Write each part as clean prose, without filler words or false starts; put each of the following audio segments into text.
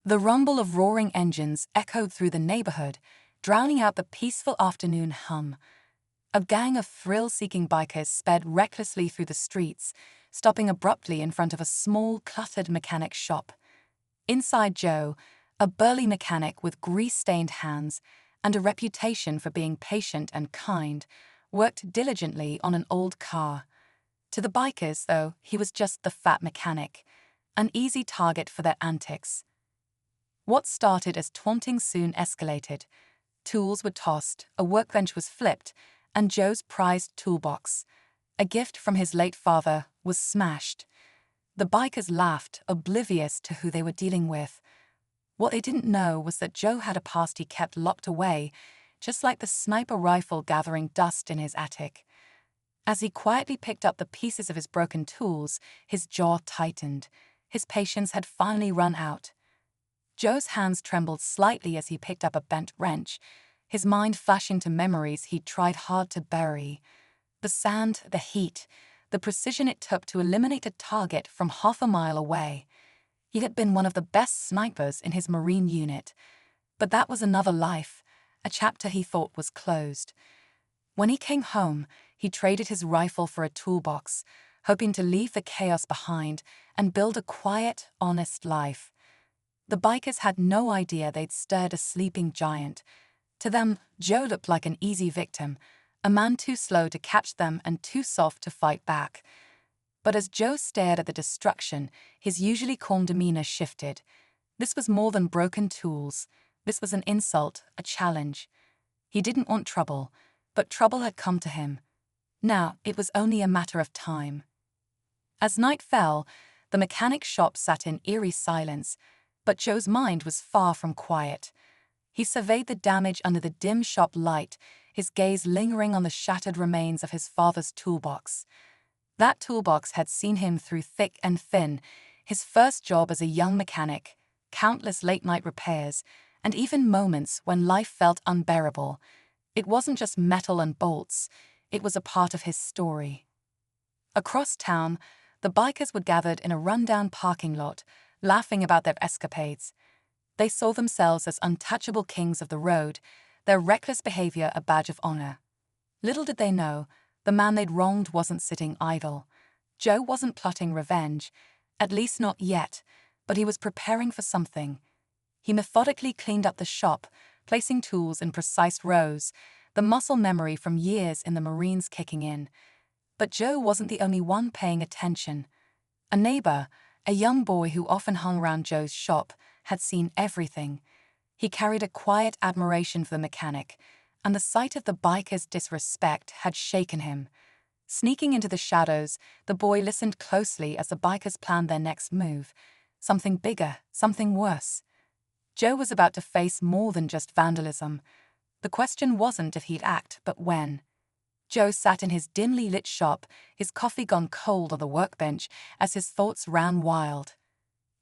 The rumble of roaring engines echoed through the neighborhood, drowning out the peaceful afternoon hum. A gang of thrill-seeking bikers sped recklessly through the streets, stopping abruptly in front of a small, cluttered mechanic shop. Inside, Joe, a burly mechanic with grease-stained hands and a reputation for being patient and kind, worked diligently on an old car. To the bikers, though, he was just the fat mechanic, an easy target for their antics. What started as taunting soon escalated. Tools were tossed, a workbench was flipped, and Joe's prized toolbox, a gift from his late father, was smashed. The bikers laughed, oblivious to who they were dealing with. What they didn't know was that Joe had a past he kept locked away, just like the sniper rifle gathering dust in his attic. As he quietly picked up the pieces of his broken tools, his jaw tightened. His patience had finally run out. Joe's hands trembled slightly as he picked up a bent wrench, his mind flashing to memories he'd tried hard to bury. The sand, the heat, the precision it took to eliminate a target from half a mile away. He had been one of the best snipers in his Marine unit. But that was another life, a chapter he thought was closed. When he came home, he traded his rifle for a toolbox, hoping to leave the chaos behind and build a quiet, honest life. The bikers had no idea they'd stirred a sleeping giant. To them, Joe looked like an easy victim, a man too slow to catch them and too soft to fight back. But as Joe stared at the destruction, his usually calm demeanor shifted. This was more than broken tools. This was an insult, a challenge. He didn't want trouble, but trouble had come to him. Now it was only a matter of time. As night fell, the mechanic shop sat in eerie silence, but Joe's mind was far from quiet. He surveyed the damage under the dim shop light, his gaze lingering on the shattered remains of his father's toolbox. That toolbox had seen him through thick and thin, his first job as a young mechanic, countless late-night repairs, and even moments when life felt unbearable. It wasn't just metal and bolts, it was a part of his story. Across town, the bikers were gathered in a rundown parking lot, laughing about their escapades. They saw themselves as untouchable kings of the road, their reckless behavior a badge of honor. Little did they know, the man they'd wronged wasn't sitting idle. Joe wasn't plotting revenge, at least not yet, but he was preparing for something. He methodically cleaned up the shop, placing tools in precise rows, the muscle memory from years in the Marines kicking in. But Joe wasn't the only one paying attention. A neighbor, a young boy who often hung around Joe's shop, had seen everything. He carried a quiet admiration for the mechanic, and the sight of the biker's disrespect had shaken him. Sneaking into the shadows, the boy listened closely as the bikers planned their next move. Something bigger, something worse. Joe was about to face more than just vandalism. The question wasn't if he'd act, but when. Joe sat in his dimly lit shop, his coffee gone cold on the workbench as his thoughts ran wild.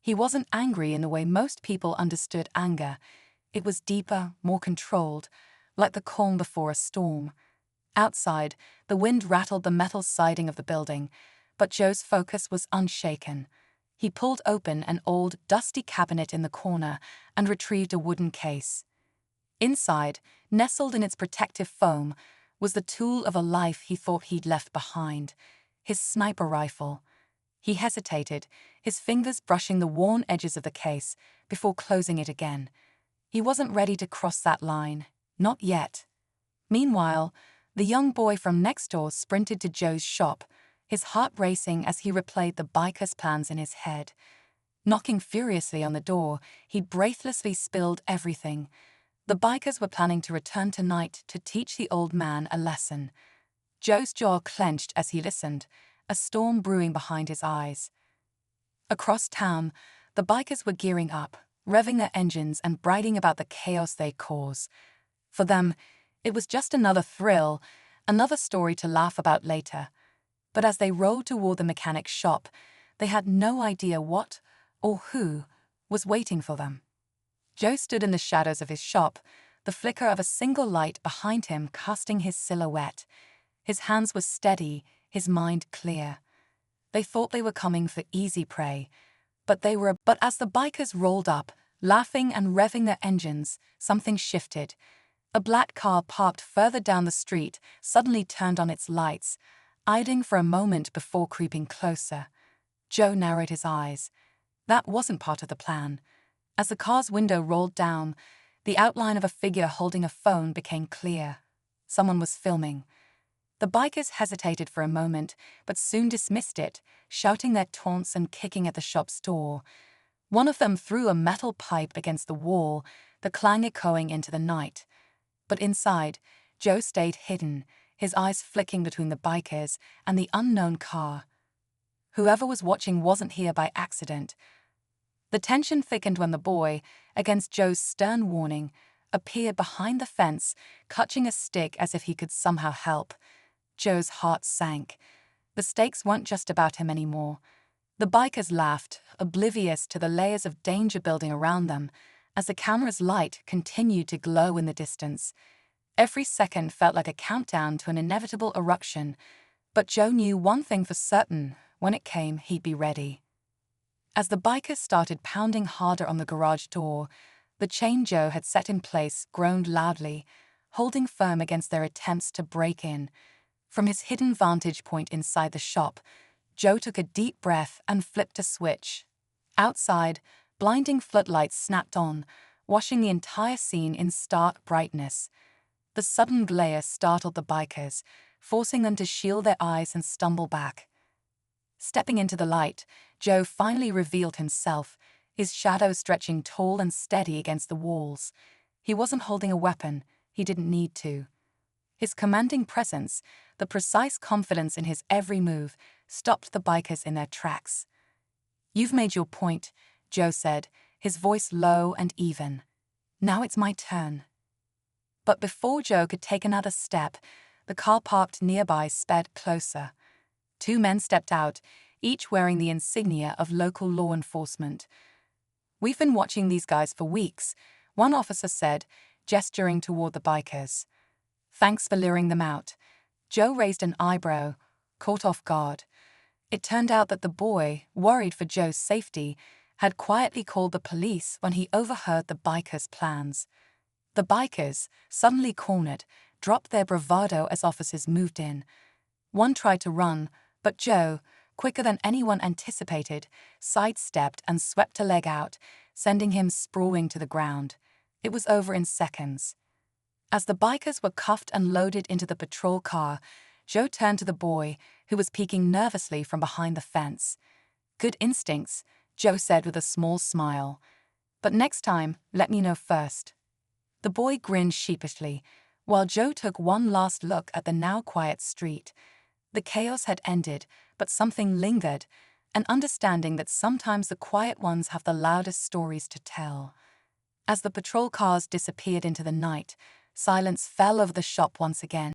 He wasn't angry in the way most people understood anger. It was deeper, more controlled, like the calm before a storm. Outside, the wind rattled the metal siding of the building, but Joe's focus was unshaken. He pulled open an old, dusty cabinet in the corner and retrieved a wooden case. Inside, nestled in its protective foam, was the tool of a life he thought he'd left behind, his sniper rifle. He hesitated, his fingers brushing the worn edges of the case before closing it again. He wasn't ready to cross that line, not yet. Meanwhile, the young boy from next door sprinted to Joe's shop, his heart racing as he replayed the biker's plans in his head. Knocking furiously on the door, he breathlessly spilled everything. The bikers were planning to return tonight to teach the old man a lesson. Joe's jaw clenched as he listened, a storm brewing behind his eyes. Across town, the bikers were gearing up, revving their engines and bragging about the chaos they'd cause. For them, it was just another thrill, another story to laugh about later. But as they rode toward the mechanic's shop, they had no idea what, or who, was waiting for them. Joe stood in the shadows of his shop, the flicker of a single light behind him casting his silhouette. His hands were steady, his mind clear. They thought they were coming for easy prey, but as the bikers rolled up, Laughing and revving their engines, something shifted. A black car parked further down the street suddenly turned on its lights, idling for a moment before creeping closer. Joe narrowed his eyes. That wasn't part of the plan. As the car's window rolled down, the outline of a figure holding a phone became clear. Someone was filming. The bikers hesitated for a moment, but soon dismissed it, shouting their taunts and kicking at the shop's door. One of them threw a metal pipe against the wall, the clang echoing into the night. But inside, Joe stayed hidden, his eyes flicking between the bikers and the unknown car. Whoever was watching wasn't here by accident. The tension thickened when the boy, against Joe's stern warning, appeared behind the fence, clutching a stick as if he could somehow help. Joe's heart sank. The stakes weren't just about him anymore. The bikers laughed, oblivious to the layers of danger building around them, as the camera's light continued to glow in the distance. Every second felt like a countdown to an inevitable eruption, but Joe knew one thing for certain: when it came, he'd be ready. As the bikers started pounding harder on the garage door, the chain Joe had set in place groaned loudly, holding firm against their attempts to break in. From his hidden vantage point inside the shop, Joe took a deep breath and flipped a switch. Outside, blinding floodlights snapped on, washing the entire scene in stark brightness. The sudden glare startled the bikers, forcing them to shield their eyes and stumble back. Stepping into the light, Joe finally revealed himself, his shadow stretching tall and steady against the walls. He wasn't holding a weapon. He didn't need to. His commanding presence, the precise confidence in his every move, stopped the bikers in their tracks. "You've made your point," Joe said, his voice low and even. "Now it's my turn." But before Joe could take another step, the car parked nearby sped closer. Two men stepped out, each wearing the insignia of local law enforcement. "We've been watching these guys for weeks," one officer said, gesturing toward the bikers. "Thanks for luring them out." Joe raised an eyebrow, caught off guard. It turned out that the boy, worried for Joe's safety, had quietly called the police when he overheard the bikers' plans. The bikers, suddenly cornered, dropped their bravado as officers moved in. One tried to run, but Joe, quicker than anyone anticipated, sidestepped and swept a leg out, sending him sprawling to the ground. It was over in seconds. As the bikers were cuffed and loaded into the patrol car, Joe turned to the boy, who was peeking nervously from behind the fence. "Good instincts," Joe said with a small smile. "But next time, let me know first." The boy grinned sheepishly, while Joe took one last look at the now quiet street. The chaos had ended, but something lingered, an understanding that sometimes the quiet ones have the loudest stories to tell. As the patrol cars disappeared into the night, silence fell over the shop once again.